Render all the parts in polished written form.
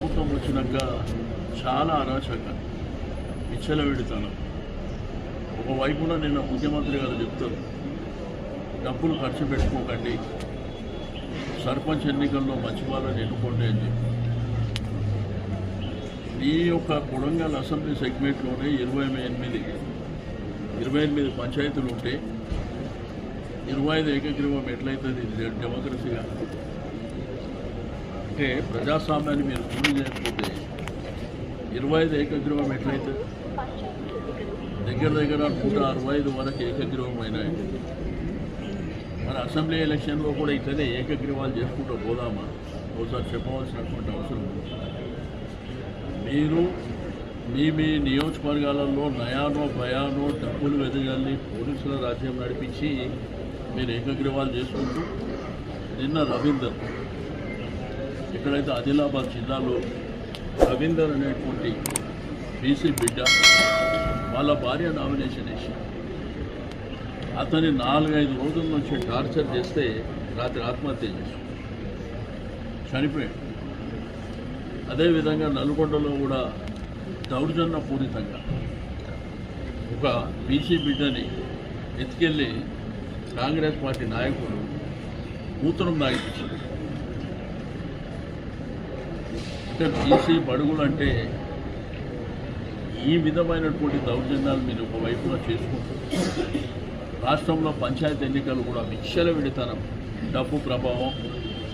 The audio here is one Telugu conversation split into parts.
ప్రభుత్వం వచ్చినాక చాలా అరాచకం, విచ్చలవిడితనం. ఒకవైపున నిన్న ముఖ్యమంత్రి గారు చెప్తారు, డబ్బులు ఖర్చు పెట్టుకోకండి, సర్పంచ్ ఎన్నికల్లో మంచి వాళ్ళని ఎన్నుకోండి అని చెప్పి. ఈ యొక్క కొడంగల్ అసెంబ్లీ సెగ్మెంట్లోనే 28 పంచాయతీలు ఉంటే 25 ఏకగ్రీవం ఎట్లయితుంది? ఇది డెమోక్రసీగా? అంటే ప్రజాస్వామ్యాన్ని మీరు పూర్తి చేయకపోతే 25 ఏకగ్రీవం ఎట్లయితుంది? దగ్గర 165 వరకు ఏకగ్రీవం అయినాయి. మన అసెంబ్లీ ఎలక్షన్లో కూడా ఇట్లనే ఏకగ్రీవాలు చేసుకుంటూ పోదామా? ఒకసారి చెప్పవలసినటువంటి అవసరం ఉంది. మీరు మీ నియోజకవర్గాలలో నయానో భయానో డబ్బులు వెదజల్లి పోలీసుల రాజ్యం నడిపించి మీరు ఏకగ్రీవాలు చేసుకుంటూ, నిన్న రవీందర్, ఎక్కడైతే ఆదిలాబాద్ జిల్లాలో రవీందర్ అనేటువంటి బీసీ బిడ్డ వాళ్ళ భార్య నామినేషన్ వేసి అతని 4-5 రోజుల నుంచి టార్చర్ చేస్తే రాత్రి ఆత్మహత్య చేసి చనిపోయాడు. అదేవిధంగా నల్గొండలో కూడా దౌర్జన్యపూరితంగా ఒక బీసీ బిడ్డని ఎత్తుకెళ్ళి కాంగ్రెస్ పార్టీ నాయకులు మూత్రం తాగిపించారు. అంటే బీసీ బడుగులు అంటే ఈ విధమైనటువంటి దౌర్జన్యాలు మీరు ఒకవైపుగా చేసుకుంటారు. రాష్ట్రంలో పంచాయతీ ఎన్నికలు కూడా విచ్చలవిడితనం, డబ్బు ప్రభావం,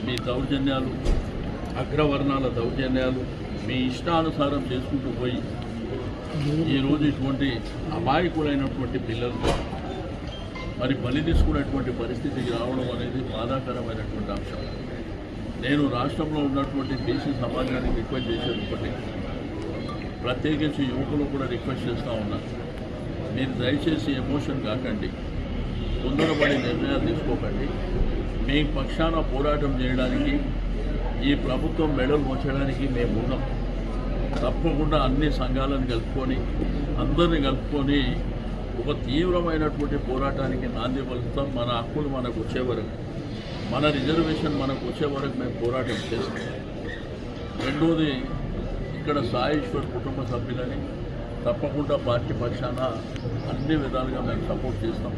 మీ దౌర్జన్యాలు, అగ్రవర్ణాల దౌర్జన్యాలు మీ ఇష్టానుసారం చేసుకుంటూ పోయి ఈరోజు ఇటువంటి అమాయకులైనటువంటి పిల్లలతో మరి బలి తీసుకునేటువంటి పరిస్థితికి రావడం అనేది బాధాకరమైనటువంటి అంశం. నేను రాష్ట్రంలో ఉన్నటువంటి బీసీ సమాజానికి రిక్వెస్ట్ చేసేది ఒకటి, ప్రత్యేకించి యువకులు కూడా రిక్వెస్ట్ చేస్తూ ఉన్నాను, మీరు దయచేసి ఎమోషన్ కాకండి, తొందరపడి నిర్ణయాలు తీసుకోకండి. మీ పక్షాన పోరాటం చేయడానికి, ఈ ప్రభుత్వం మెడలు మోచడానికి మేము ఉన్నాం. తప్పకుండా అన్ని సంఘాలను కలుపుకొని, అందరినీ కలుపుకొని ఒక తీవ్రమైనటువంటి పోరాటానికి నాంది పలుకుతాం. మన హక్కులు మనకు వచ్చే వరకు, మన రిజర్వేషన్ మనకు వచ్చే వరకు మేము పోరాటం చేస్తాం. రెండోది, ఇక్కడ సాయేశ్వర్ కుటుంబ సభ్యులని తప్పకుండా పార్టీ పక్షాన అన్ని విధాలుగా మేము సపోర్ట్ చేస్తాం.